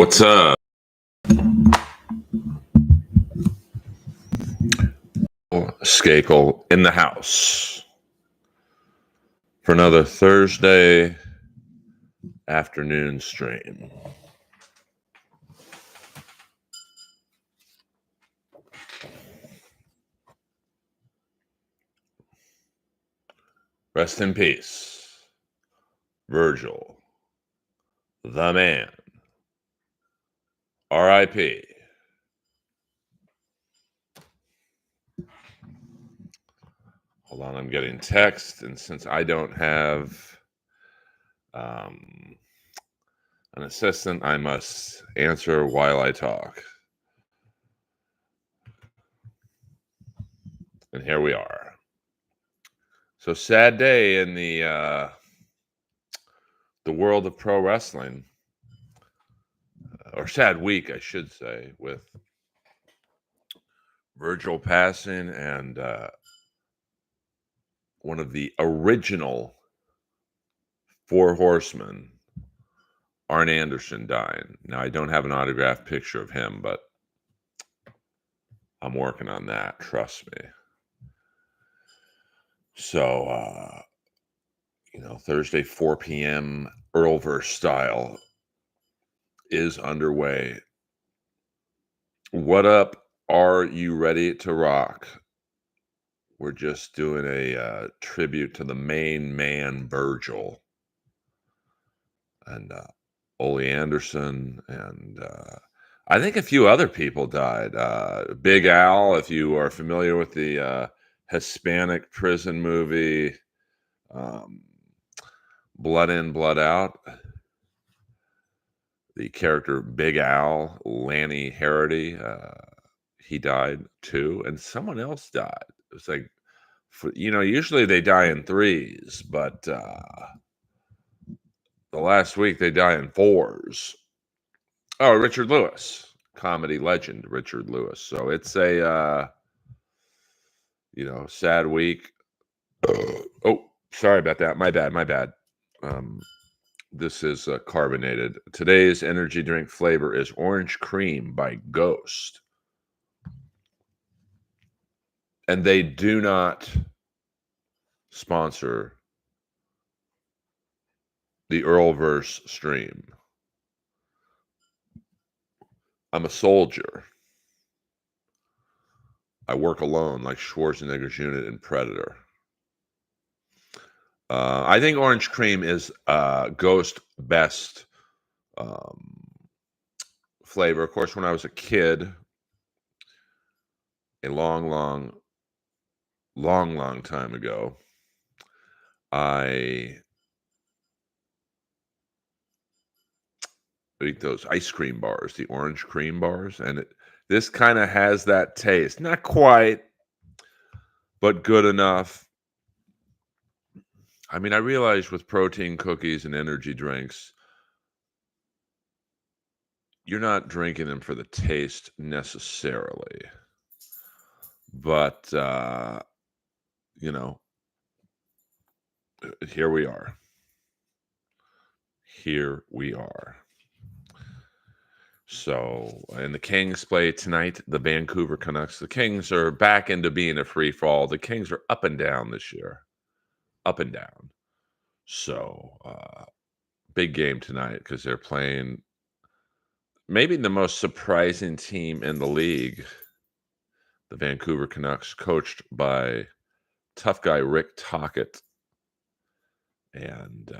What's up? Skakel in the house for another Thursday afternoon stream. Rest in peace, Virgil, the man. R.I.P. Hold on, I'm getting text, and since I don't have an assistant, I must answer while I talk. And here we are. So sad day in the world of pro wrestling, or sad week, I should say, with Virgil passing and one of the original Four Horsemen, Arn Anderson, dying. Now, I don't have an autographed picture of him, but I'm working on that. Trust me. So, Thursday, 4 p.m., Earlverse style is underway. What up? Are you ready to rock? We're just doing a tribute to the main man, Virgil. And Ole Anderson, and I think a few other people died. Big Al, if you are familiar with the Hispanic prison movie, Blood In, Blood Out, the character Big Al, Lanny Harity, he died too, and someone else died. It was like, usually they die in threes, but the last week they die in fours. Oh, Richard Lewis, comedy legend, Richard Lewis. So it's a, sad week. Oh, sorry about that. My bad. This is carbonated. Today's energy drink flavor is Orange Cream by Ghost. And they do not sponsor the Earlverse stream. I'm a soldier. I work alone like Schwarzenegger's unit in Predator. I think Orange Cream is Ghost best flavor. Of course, when I was a kid, a long time ago, I ate those ice cream bars, the orange cream bars, and this kind of has that taste. Not quite, but good enough. I mean, I realized with protein cookies and energy drinks, you're not drinking them for the taste necessarily. But, here we are. So, and the Kings play tonight, the Vancouver Canucks. The Kings are back into being a free fall. The Kings are up and down this year. Up and down. So, big game tonight because they're playing maybe the most surprising team in the league, the Vancouver Canucks, coached by tough guy Rick Tocchet. And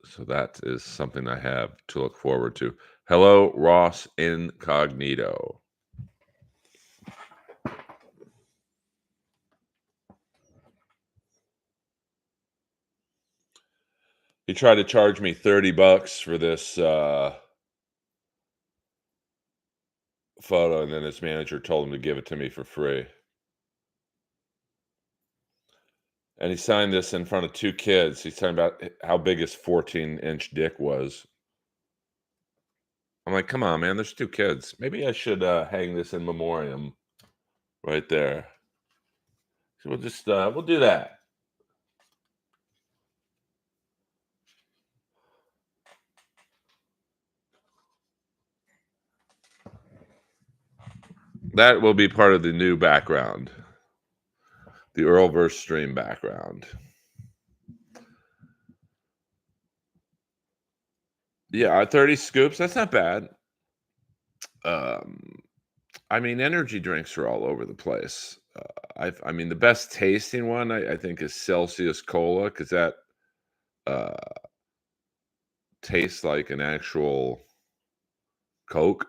so that is something I have to look forward to. Hello, Ross Incognito. He tried to charge me $30 for this photo, and then his manager told him to give it to me for free. And he signed this in front of two kids. He's talking about how big his 14-inch dick was. I'm like, come on, man, there's two kids. Maybe I should hang this in memoriam right there. So we'll just, we'll do that. That will be part of the new background, the Earlverse stream background. Yeah, 30 scoops. That's not bad. Um, I mean, energy drinks are all over the place. I mean, the best tasting one I think is Celsius Cola because that uh, tastes like an actual Coke.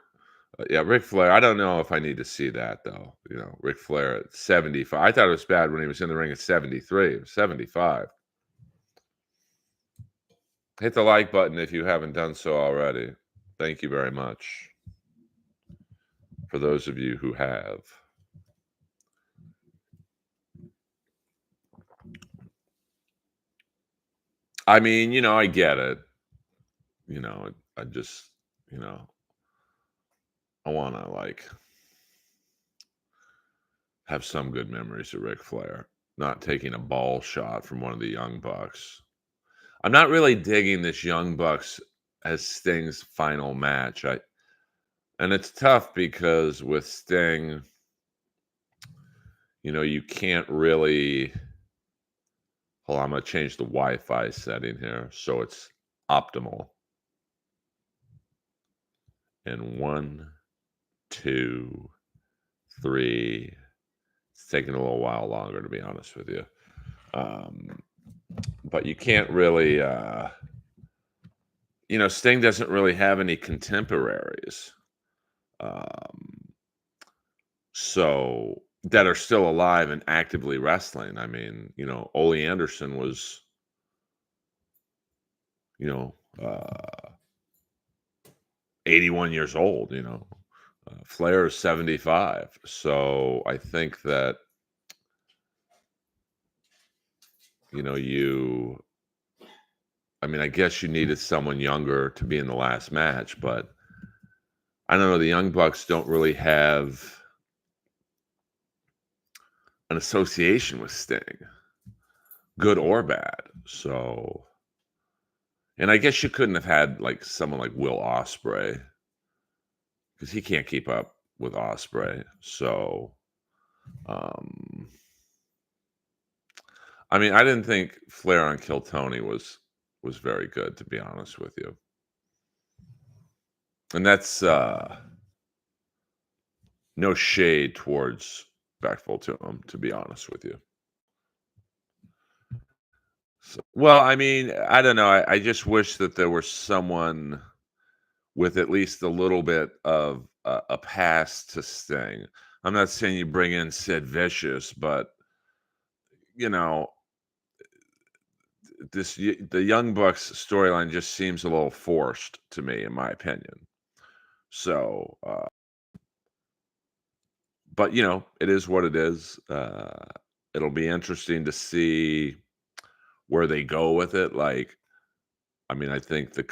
Yeah, Ric Flair. I don't know if I need to see that though. You know, Ric Flair at 75. I thought it was bad when he was in the ring at 73. It was 75. Hit the like button if you haven't done so already. Thank you very much for those of you who have. I mean, I get it. I just, you know, I want to have some good memories of Ric Flair not taking a ball shot from one of the Young Bucks. I'm not really digging this Young Bucks as Sting's final match. And it's tough because with Sting, you can't really. Hold on, I'm going to change the Wi-Fi setting here so it's optimal. And 1, 2, 3. It's taking a little while longer, to be honest with you. But you can't really, Sting doesn't really have any contemporaries. So that are still alive and actively wrestling. I mean, Ole Anderson was, you know, uh, 81 years old, Flair is 75. So I think that, I guess you needed someone younger to be in the last match, but I don't know. The Young Bucks don't really have an association with Sting, good or bad. So, and I guess you couldn't have had someone like Will Ospreay because he can't keep up with Ospreay. So, I didn't think Flair on Kill Tony was very good, to be honest with you. And that's no shade towards respectful to him, to be honest with you. So, well, I don't know. I just wish that there was someone with at least a little bit of a past to Sting. I'm not saying you bring in Sid Vicious, but you know, the Young Bucks storyline just seems a little forced to me, in my opinion. So, but it is what it is. It'll be interesting to see where they go with it. I think the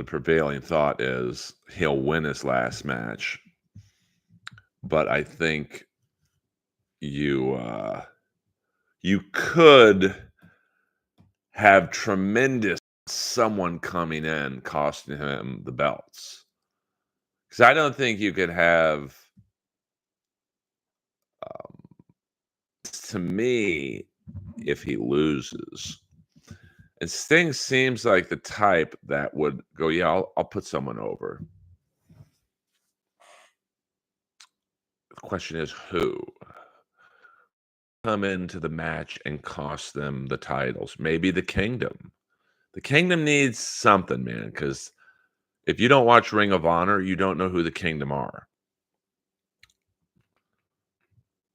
prevailing thought is he'll win his last match, but I think you could have tremendous someone coming in costing him the belts. Because I don't think you could have, to me, if he loses. And Sting seems like the type that would go, yeah, I'll put someone over. The question is who? Come into the match and cost them the titles. Maybe the Kingdom. The Kingdom needs something, man, because if you don't watch Ring of Honor, you don't know who the Kingdom are.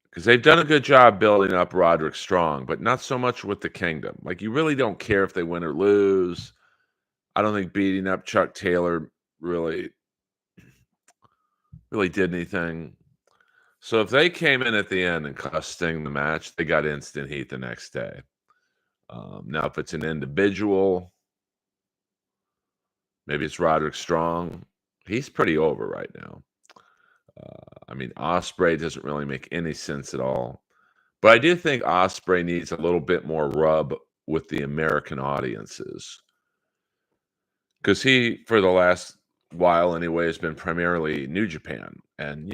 Because they've done a good job building up Roderick Strong, but not so much with the Kingdom. You really don't care if they win or lose. I don't think beating up Chuck Taylor really did anything. So if they came in at the end and cost Sting the match, they got instant heat the next day. Now, if it's an individual, maybe it's Roderick Strong. He's pretty over right now. Ospreay doesn't really make any sense at all. But I do think Ospreay needs a little bit more rub with the American audiences. because he, for the last while anyway, has been primarily New Japan. And,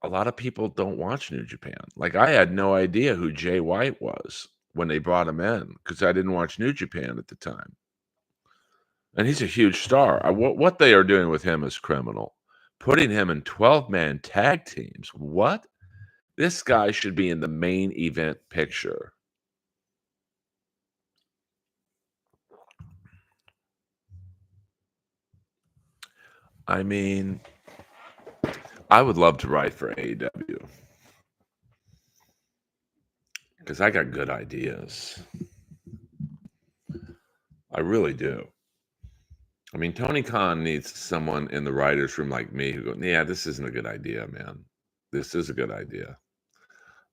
a lot of people don't watch New Japan. Like, I had no idea who Jay White was when they brought him in because I didn't watch New Japan at the time. And he's a huge star. What they are doing with him is criminal. Putting him in 12-man tag teams. What? This guy should be in the main event picture. I mean, I would love to write for AEW because I got good ideas. I really do. I mean, Tony Khan needs someone in the writers' room like me who go, "Yeah, this isn't a good idea, man. This is a good idea."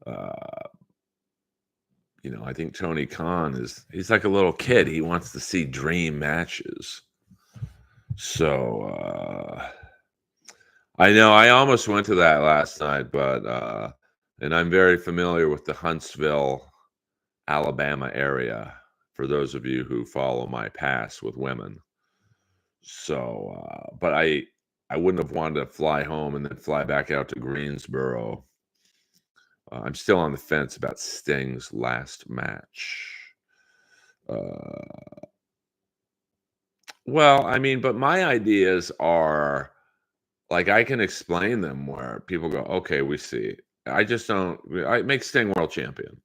Uh, I think Tony Khan he's like a little kid. He wants to see dream matches. So I know I almost went to that last night, but and I'm very familiar with the Huntsville, Alabama area. For those of you who follow my past with women. So, but I wouldn't have wanted to fly home and then fly back out to Greensboro. I'm still on the fence about Sting's last match. Uh, well, I mean, but my ideas are like I can explain them where people go, okay, we see. I just don't. I make Sting world champion.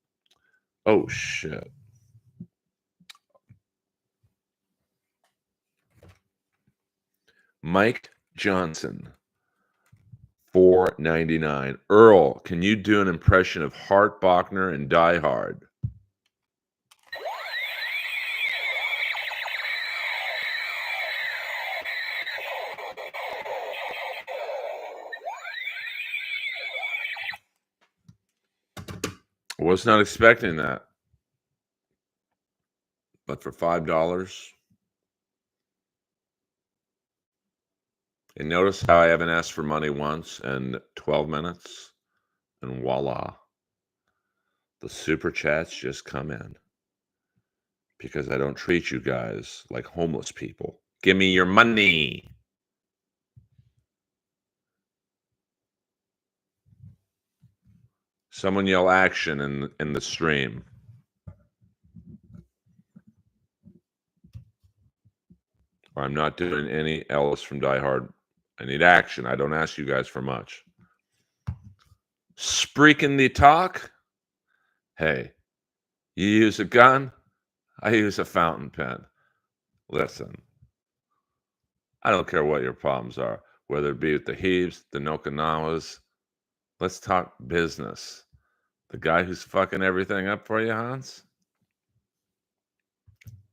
Oh shit. Mike Johnson, $4.99. Earl, can you do an impression of Hart Bachner and Die Hard? Was not expecting that, but for $5. And notice how I haven't asked for money once in 12 minutes, and voila, the super chats just come in because I don't treat you guys like homeless people. Give me your money. Someone yell action in the stream. Or I'm not doing any Ellis from Die Hard. I need action. I don't ask you guys for much. Spreaking the talk. Hey, you use a gun, I use a fountain pen. Listen, I don't care what your problems are, whether it be with the Heaves, the Nokinawas. Let's talk business. The guy who's fucking everything up for you, Hans,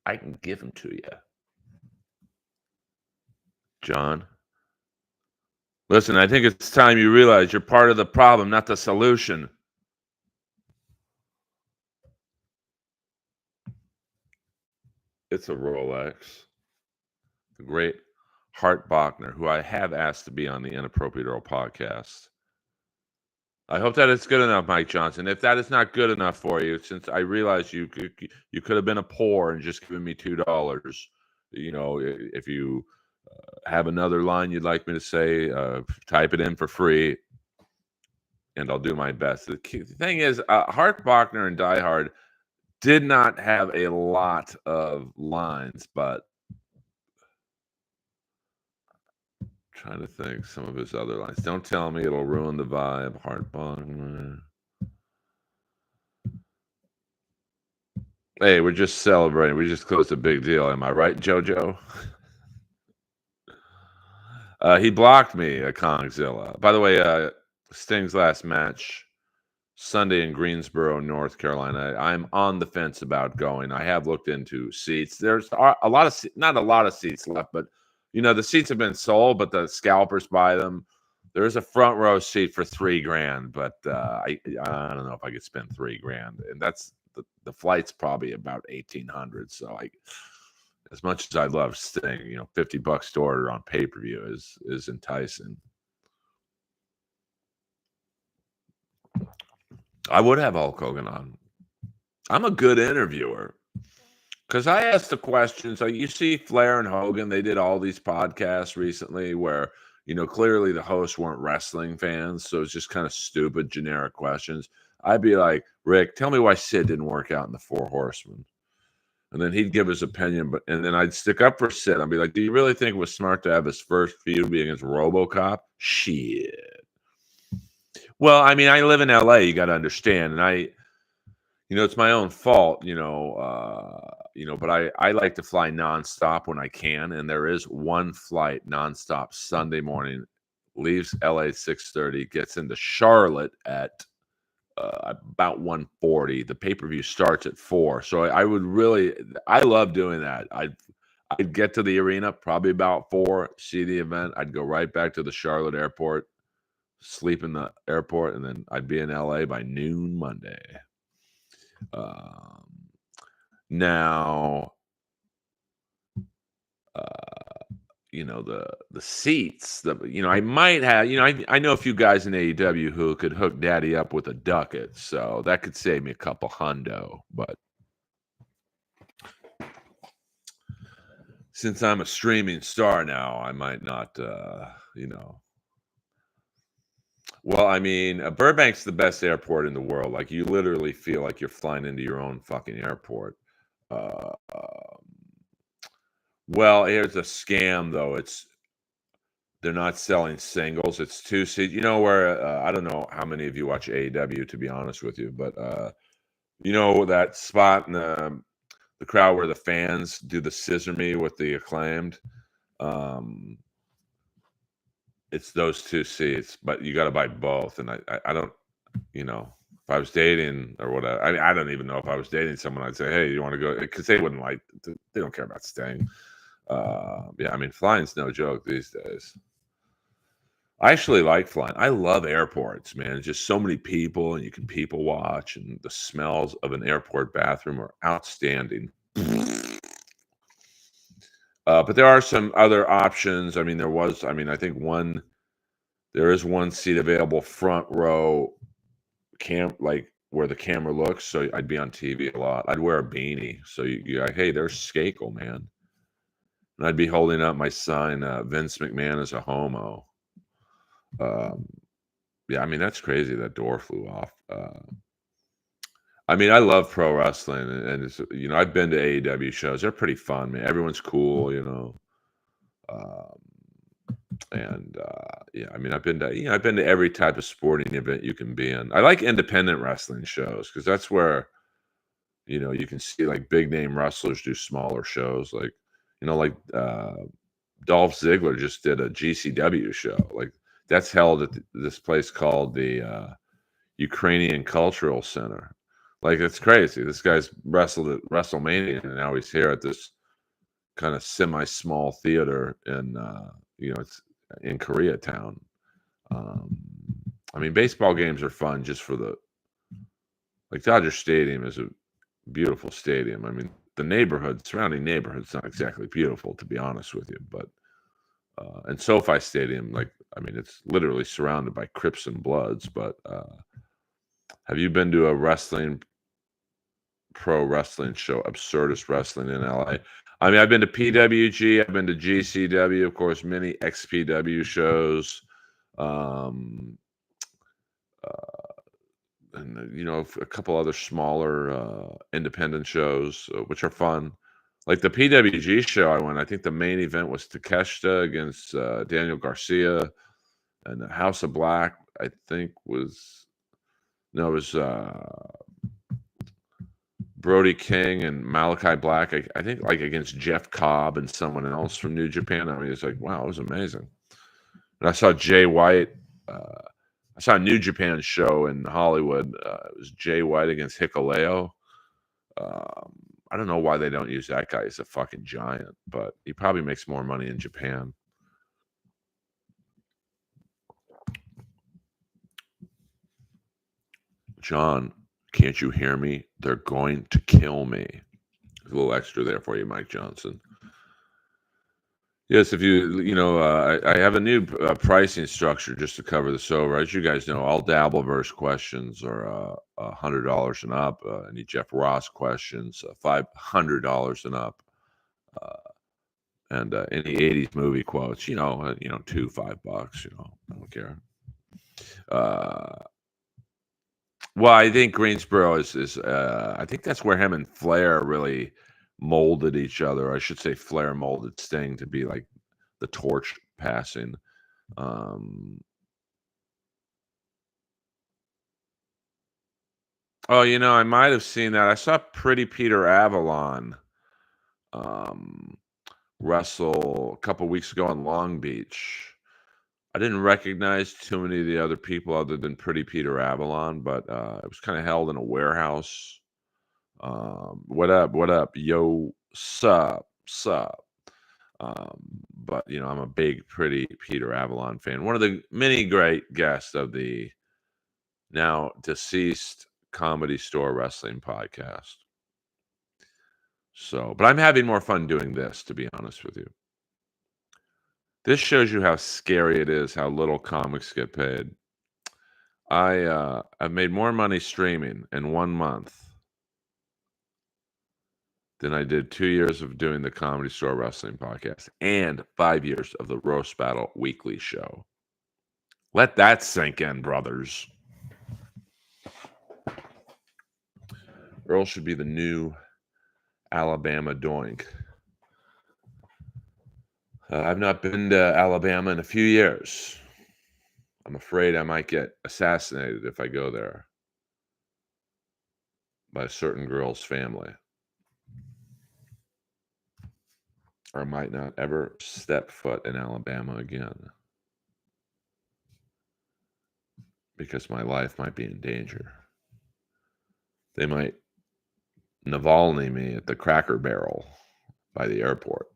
I can give him to you. John, listen, I think it's time you realize you're part of the problem, not the solution. It's a Rolex. The great Hart Bachner, who I have asked to be on the Inappropriate Earl podcast. I hope that it's good enough, Mike Johnson. If that is not good enough for you, since I realize you could have been a poor and just given me $2, if you have another line you'd like me to say, type it in for free, and I'll do my best. The thing is, Hart Bachner and Die Hard did not have a lot of lines, but I'm trying to think some of his other lines. Don't tell me it'll ruin the vibe, Hart Bachner. Hey, we're just celebrating. We just closed a big deal. Am I right, JoJo? He blocked me at Kongzilla. By the way, Sting's last match, Sunday in Greensboro, North Carolina. I'm on the fence about going. I have looked into seats. There's a lot of not a lot of seats left, but the seats have been sold, but the scalpers buy them. There's a front row seat for $3,000, but I don't know if I could spend $3,000, and that's the flight's probably about 1,800. So as much as I love Sting, $50 to order on pay-per-view is enticing. I would have Hulk Hogan on. I'm a good interviewer. Because I asked the questions. Like you see Flair and Hogan, they did all these podcasts recently where, clearly the hosts weren't wrestling fans. So it's just kind of stupid, generic questions. I'd be like, Rick, tell me why Sid didn't work out in the Four Horsemen. And then he'd give his opinion, and then I'd stick up for Sid. I'd be like, do you really think it was smart to have his first feud be against RoboCop? Shit. Well, I mean, I live in LA, you got to understand. And it's my own fault, but I like to fly nonstop when I can. And there is one flight nonstop Sunday morning, leaves LA 6:30, gets into Charlotte at about 1:40. The pay-per-view starts at 4. So I love doing that. I'd get to the arena probably about 4, see the event. I'd go right back to the Charlotte airport, sleep in the airport, and then I'd be in LA by noon Monday. Now, the seats, I might have, I know a few guys in AEW who could hook Daddy up with a ducat, so that could save me a couple hundo. But since I'm a streaming star now, I might not, Well, I mean, Burbank's the best airport in the world. Like, you literally feel like you're flying into your own fucking airport. Uh, well, here's a scam, though. They're not selling singles. It's 2 seats. Where I don't know how many of you watch AEW, to be honest with you, but that spot in the crowd where the fans do the scissor me with the Acclaimed. It's those 2 seats, but you got to buy both. And I don't, if I was dating or whatever, I don't even know if I was dating someone, I'd say, hey, you want to go? Because they wouldn't they don't care about staying. Yeah, I mean, flying's no joke these days. I actually like flying. I love airports, man. Just so many people, and you can people watch, and the smells of an airport bathroom are outstanding. But there are some other options. I mean, I think there is one seat available front row like where the camera looks. So I'd be on TV a lot. I'd wear a beanie. So you like, hey, there's Skakel, man. And I'd be holding up my sign, Vince McMahon is a homo. Yeah, I mean, that's crazy. That door flew off. I mean, I love pro wrestling, and it's, I've been to AEW shows. They're pretty fun, man. Everyone's cool, and yeah, I mean, I've been to every type of sporting event you can be in. I like independent wrestling shows because that's where you can see like big name wrestlers do smaller shows, like Dolph Ziggler just did a GCW show. Like that's held at this place called the Ukrainian Cultural Center. Like it's crazy. This guy's wrestled at WrestleMania, and now he's here at this kind of semi-small theater in it's in Koreatown. I mean, baseball games are fun just for Dodger Stadium is a beautiful stadium. I mean, the surrounding neighborhood's not exactly beautiful, to be honest with you, but and SoFi Stadium, I mean, it's literally surrounded by Crips and Bloods. But have you been to a pro wrestling show, Absurdist Wrestling in LA? I mean, I've been to PWG, I've been to GCW, of course, many XPW shows, and a couple other smaller independent shows, which are fun. Like the PWG show I went, I think the main event was Takeshita against Daniel Garcia, and the House of Black, I think it was Brody King and Malachi Black, I think against Jeff Cobb and someone else from New Japan. I mean, it's like, wow, it was amazing. And I saw Jay White. I saw a New Japan show in Hollywood. It was Jay White against Hikuleo. I don't know why they don't use that guy. He's a fucking giant, but he probably makes more money in Japan. John, can't you hear me? They're going to kill me. A little extra there for you, Mike Johnson. Yes, if I have a new pricing structure just to cover this over. As you guys know, all Dabbleverse questions are $100 and up. Any Jeff Ross questions, $500 and up, uh, and any '80s movie quotes, $5. I don't care. Uh, well, I think Greensboro is. I think that's where him and Flair really molded each other. I should say Flair molded Sting to be like the torch passing. Um, oh, I might have seen that. I saw Pretty Peter Avalon um, wrestle a couple weeks ago in Long Beach. I didn't recognize too many of the other people other than Pretty Peter Avalon, but it was kind of held in a warehouse. What up? What up? Yo, sup, sup. Um, but I'm a big Pretty Peter Avalon fan. One of the many great guests of the now deceased Comedy Store Wrestling podcast. So, but I'm having more fun doing this, to be honest with you. This shows you how scary it is, how little comics get paid. I've made more money streaming in 1 month than I did 2 years of doing the Comedy Store Wrestling podcast and 5 years of the Roast Battle Weekly show. Let that sink in, brothers. Earl should be the new Alabama Doink. I've not been to Alabama in a few years. I'm afraid I might get assassinated if I go there by a certain girl's family. Or I might not ever step foot in Alabama again because my life might be in danger. They might Navalny me at the Cracker Barrel by the airport.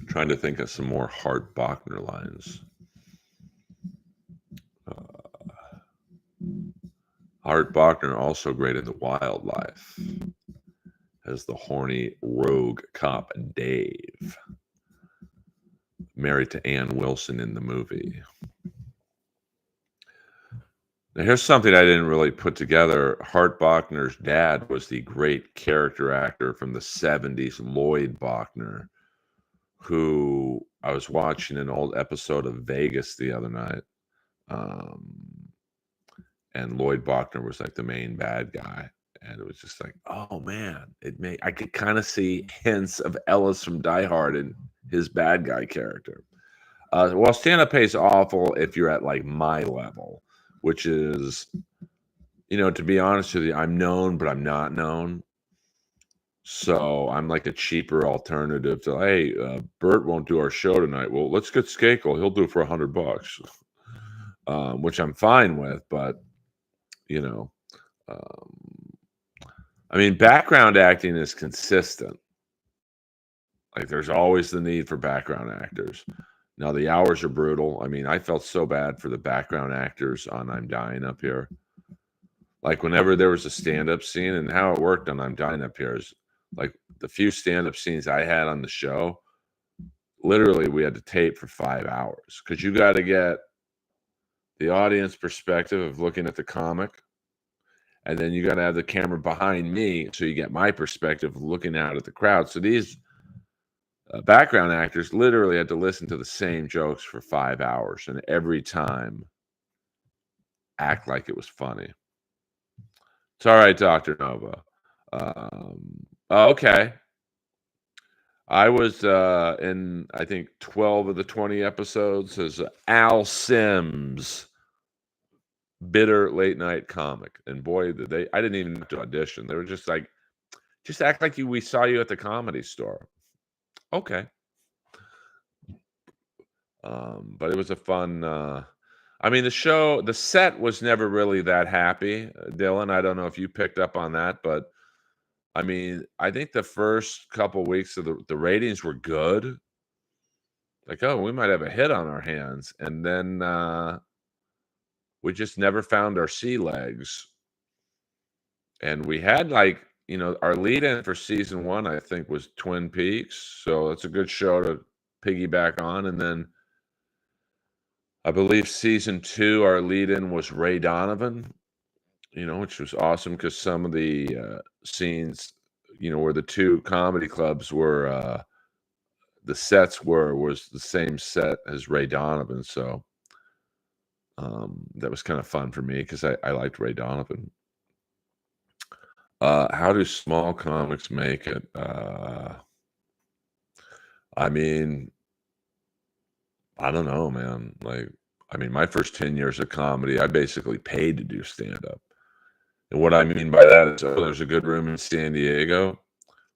Trying to think of some more Hart Bachner lines. Hart Bachner also great in The Wildlife as the horny rogue cop Dave, married to Ann Wilson in the movie. Now, here's something I didn't really put together. Hart Bachner's dad was the great character actor from the 70s, Lloyd Bachner, who I was watching an old episode of Vegas the other night. And Lloyd Bachner was like the main bad guy. And it was just like, oh man, I could kind of see hints of Ellis from Die Hard in his bad guy character. Well, stand-up pay is awful if you're at like my level, which is, to be honest with you, I'm known, but I'm not known. So I'm like a cheaper alternative to, hey, Bert won't do our show tonight. Well, let's get Skakel. He'll do it for $100, which I'm fine with. But I mean, background acting is consistent. Like there's always the need for background actors. Now the hours are brutal. I mean, I felt so bad for the background actors on I'm Dying Up Here. Like whenever there was a stand-up scene, and how it worked on I'm Dying Up Here is like the few stand-up scenes I had on the show, literally we had to tape for 5 hours because you got to get the audience perspective of looking at the comic, and then you got to have the camera behind me so you get my perspective looking out at the crowd. So these background actors literally had to listen to the same jokes for 5 hours, and every time act like it was funny. It's all right, Dr. Nova. Okay. I was in, I think, 12 of the 20 episodes as Al Sims, bitter late night comic. And boy, I didn't even have to audition. They were just like, just act like we saw you at the Comedy Store. Okay. But it was a fun, I mean, the set was never really that happy, Dylan. I don't know if you picked up on that, but I mean, I think the first couple weeks of the ratings were good. Like, oh, we might have a hit on our hands. And then we just never found our sea legs. And we had like our lead-in for season 1, I think, was Twin Peaks, so it's a good show to piggyback on, and then I believe season 2, our lead-in was Ray Donovan, which was awesome because some of the, scenes, where the 2 comedy clubs were, the sets was the same set as Ray Donovan, so, that was kinda fun for me because I liked Ray Donovan. How do small comics make it? I mean, I don't know, man. Like, I mean, my first 10 years of comedy, I basically paid to do stand-up. And what I mean by that is, oh, there's a good room in San Diego.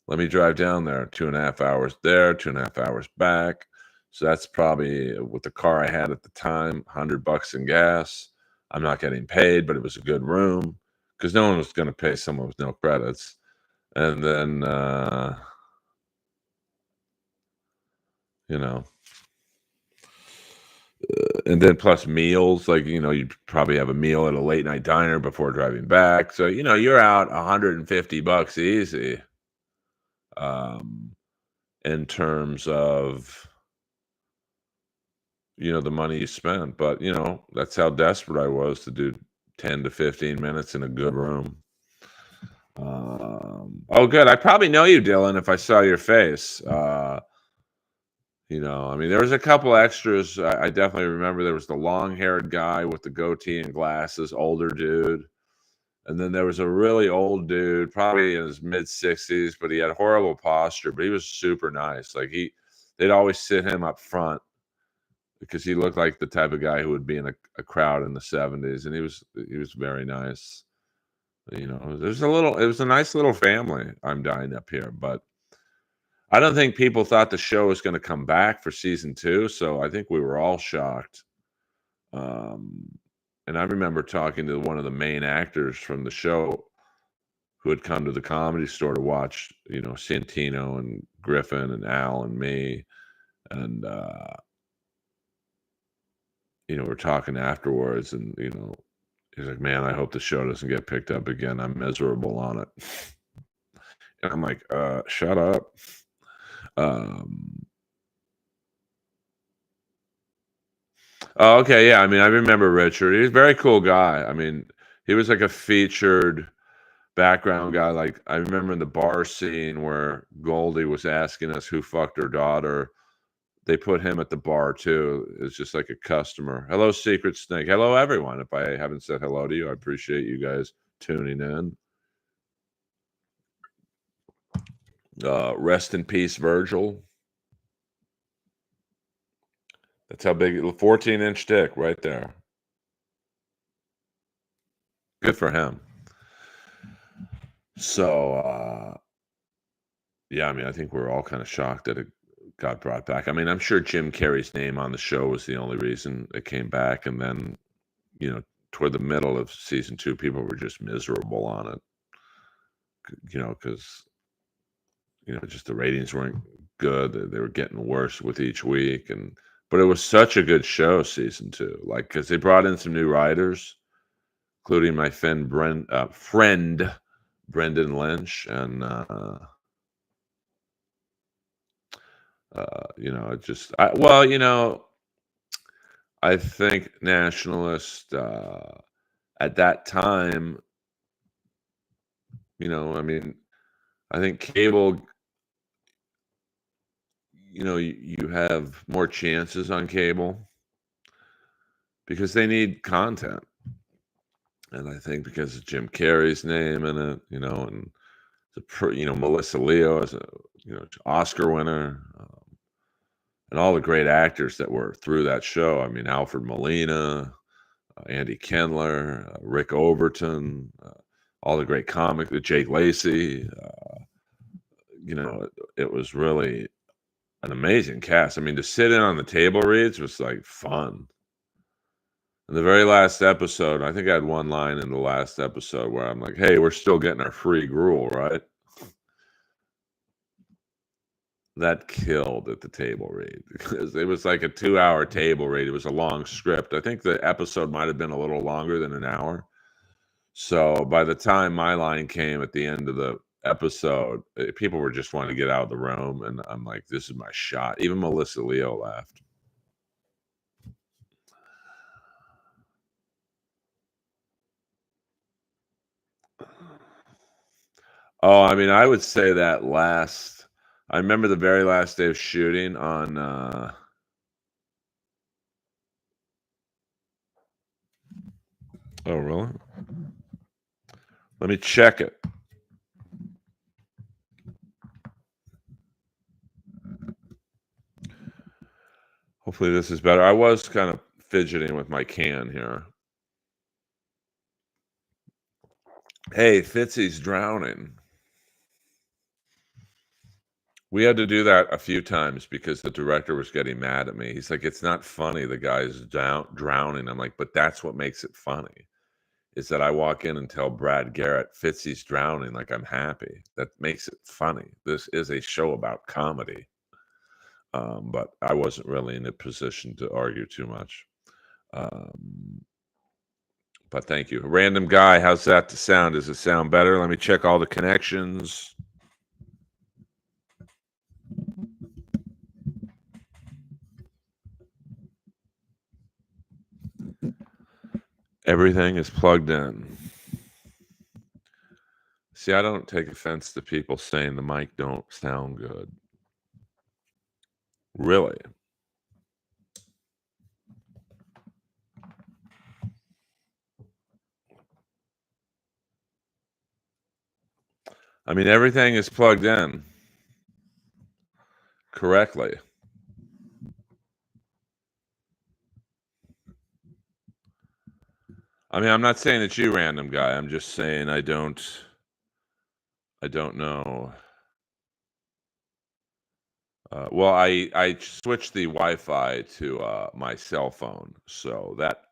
Let me drive down there, 2.5 hours there, 2.5 hours back. So that's probably with the car I had at the time, $100 in gas. I'm not getting paid, but it was a good room because no one was going to pay someone with no credits. And then, you know, and then plus meals, like, you'd probably have a meal at a late night diner before driving back. So, you're out $150 easy, um, in terms of, the money you spent. But, that's how desperate I was to do 10 to 15 minutes in a good room. Oh, good. I probably know you, Dylan, if I saw your face. I mean, there was a couple extras. I definitely remember there was the long-haired guy with the goatee and glasses, older dude. And then there was a really old dude, probably in his mid-60s, but he had horrible posture, but he was super nice. Like they'd always sit him up front because he looked like the type of guy who would be in a crowd in the 70s, and he was very nice. It was a nice little family. I'm dying up here, but I don't think people thought the show was going to come back for season 2, so I think we were all shocked. Um, and I remember talking to one of the main actors from the show who had come to the Comedy Store to watch, Santino and Griffin and Al and me, and we're talking afterwards, and he's like, "Man, I hope the show doesn't get picked up again. I'm miserable on it." And I'm like, shut up." Um, Oh, okay, yeah, I mean, I remember Richard. He's a very cool guy. I mean, he was like a featured background guy. Like, I remember in the bar scene where Goldie was asking us who fucked her daughter. They put him at the bar too. It's just like a customer. Hello, Secret Snake. Hello, everyone. If I haven't said hello to you, I appreciate you guys tuning in. Rest in peace, Virgil. That's how big, 14-inch dick right there. Good for him. So, yeah, I mean, I think we're all kind of shocked that it got brought back. I mean, I'm sure Jim Carrey's name on the show was the only reason it came back. And then, toward the middle of season 2, people were just miserable on it, because, just the ratings weren't good. They were getting worse with each week. But it was such a good show, season 2, like, because they brought in some new writers, including my friend, Brendan Lynch. And, it just, I think Nationalist, at that time, I mean, I think cable, you have more chances on cable because they need content. And I think because of Jim Carrey's name in it, and Melissa Leo as a, Oscar winner, and all the great actors that were through that show. I mean, Alfred Molina, Andy Kendler, Rick Overton, all the great comics, Jake Lacey. It was really an amazing cast. I mean, to sit in on the table reads was like fun. In the very last episode, I think I had one line in the last episode where I'm like, "Hey, we're still getting our free gruel, right?" That killed at the table read because it was like a 2-hour table read. It was a long script. I think the episode might have been a little longer than an hour. So by the time my line came at the end of the episode, people were just wanting to get out of the room, and I'm like, "This is my shot." Even Melissa Leo laughed. Oh, I mean, I would say that last I remember the very last day of shooting on, oh, really? Let me check it. Hopefully, this is better. I was kind of fidgeting with my can here. Hey, Fitzy's drowning. We had to do that a few times because the director was getting mad at me. He's like, "It's not funny, the guy's drowning." I'm like, "But that's what makes it funny, is that I walk in and tell Brad Garrett, Fitzy's drowning, like, I'm happy. That makes it funny. This is a show about comedy." But I wasn't really in a position to argue too much. Um, but thank you. Random guy, how's that to sound? Does it sound better? Let me check all the connections. Everything is plugged in. See, I don't take offense to people saying the mic don't sound good. Really? I mean, everything is plugged in correctly. I mean, I'm not saying it's you, random guy. I'm just saying I don't know. Well, I switched the Wi-Fi to my cell phone, so that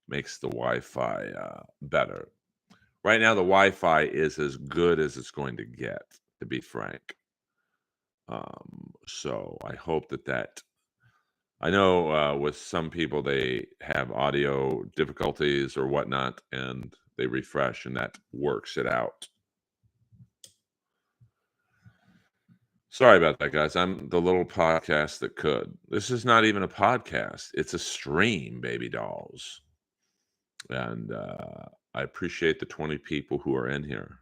makes the Wi-Fi better. Right now, the Wi-Fi is as good as it's going to get, to be frank. So I hope that I know with some people they have audio difficulties or whatnot, and they refresh, and that works it out. Sorry about that, guys. I'm the little podcast that could. This is not even a podcast. It's a stream, baby dolls. And I appreciate the 20 people who are in here.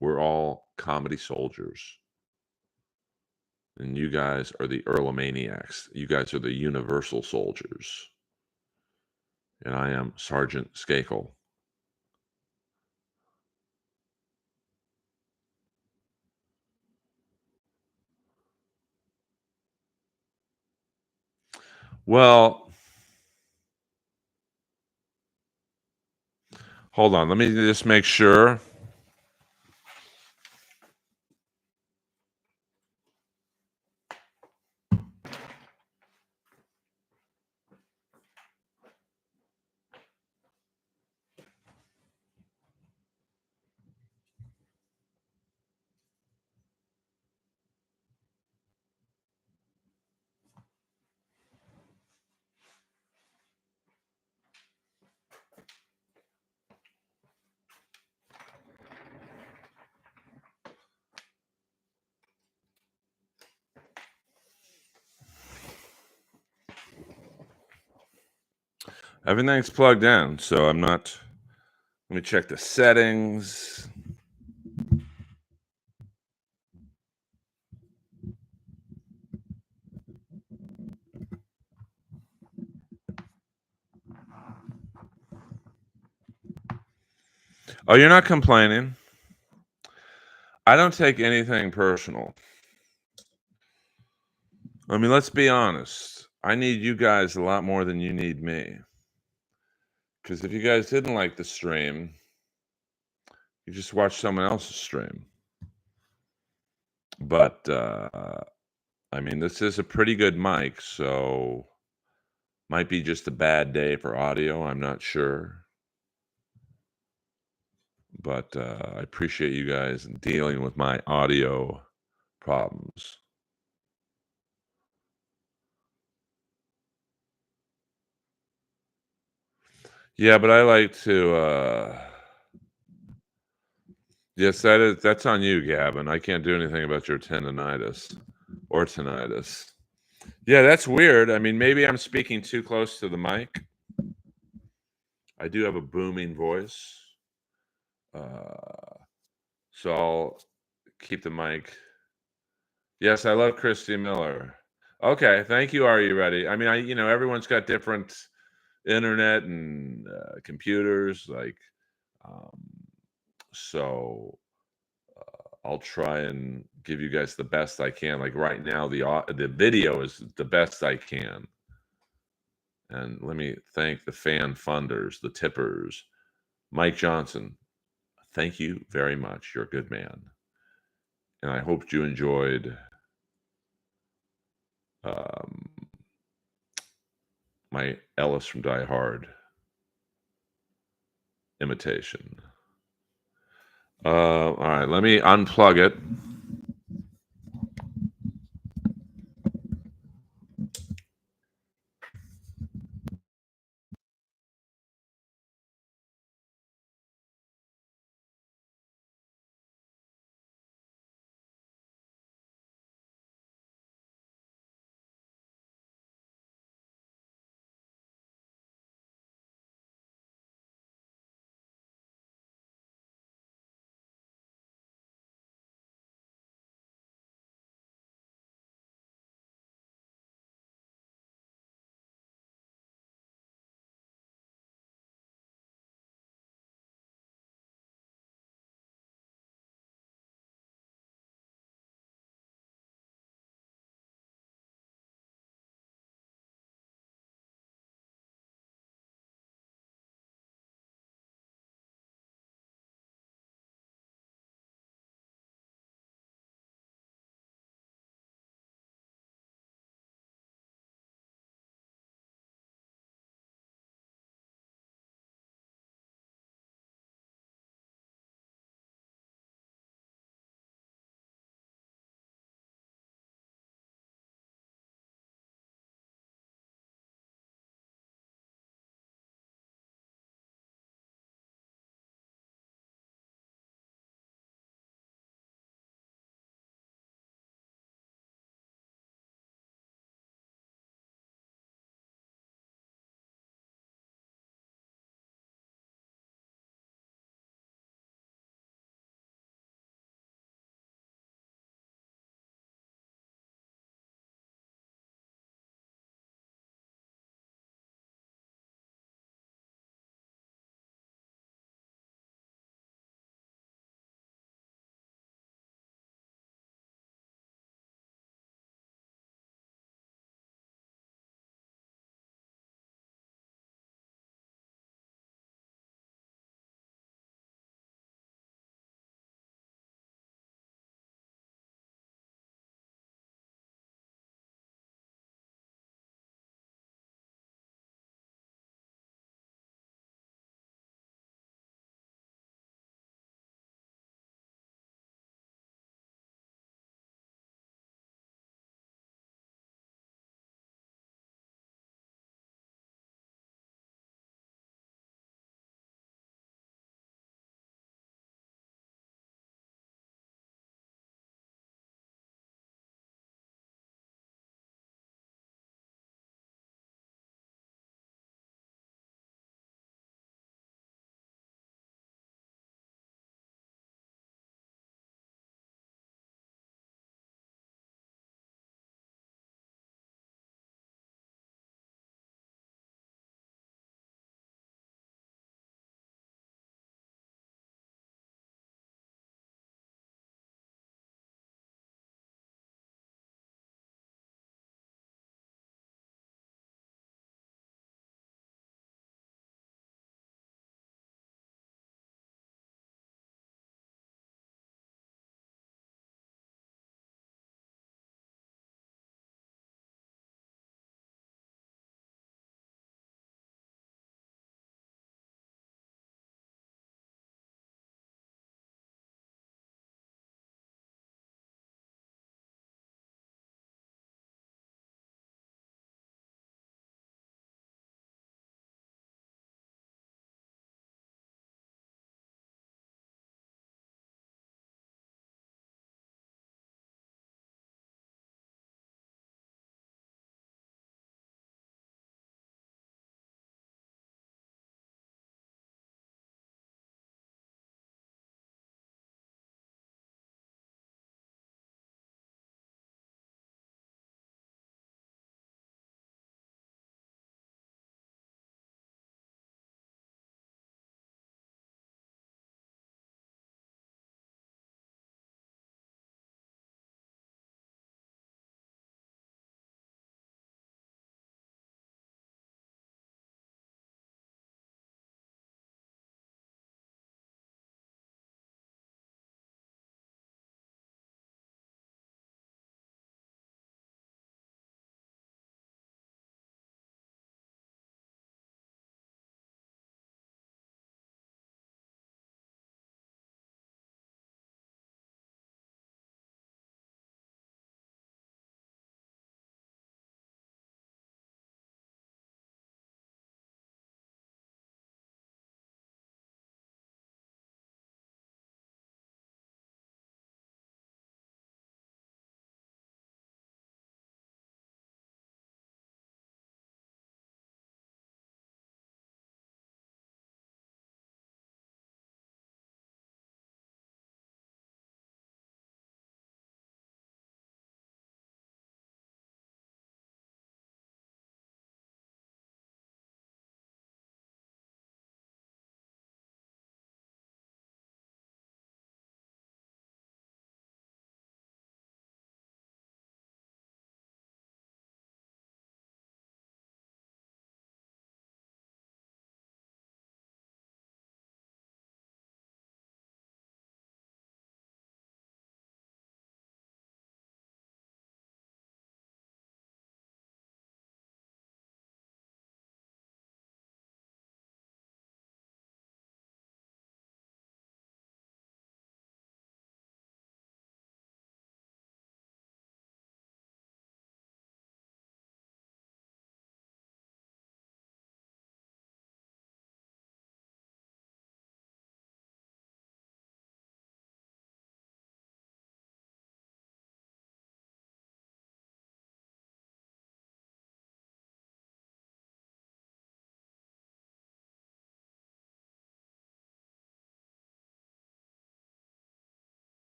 We're all comedy soldiers. And you guys are the Earlomaniacs. You guys are the universal soldiers. And I am Sergeant Skakel. Well, hold on. Let me just make sure. Everything's plugged in, so I'm not. Let me check the settings. Oh, you're not complaining. I don't take anything personal. I mean, let's be honest. I need you guys a lot more than you need me. Because if you guys didn't like the stream, you just watch someone else's stream. But I mean, this is a pretty good mic, so might be just a bad day for audio. I'm not sure. But I appreciate you guys dealing with my audio problems. Yeah, but I like to Yes, that's on you, Gavin. I can't do anything about your tendonitis or tinnitus. Yeah, that's weird. I mean, maybe I'm speaking too close to the mic. I do have a booming voice. So I'll keep the mic. Yes, I love Christy Miller. Okay, thank you. Are you ready? I mean, everyone's got different internet and computers. Um, so I'll try and give you guys the best I can. Like right now, the video is the best I can. And let me thank the fan funders, the tippers, Mike Johnson. Thank you very much. You're a good man, and I hope you enjoyed um, my Ellis from Die Hard imitation. All right, let me unplug it.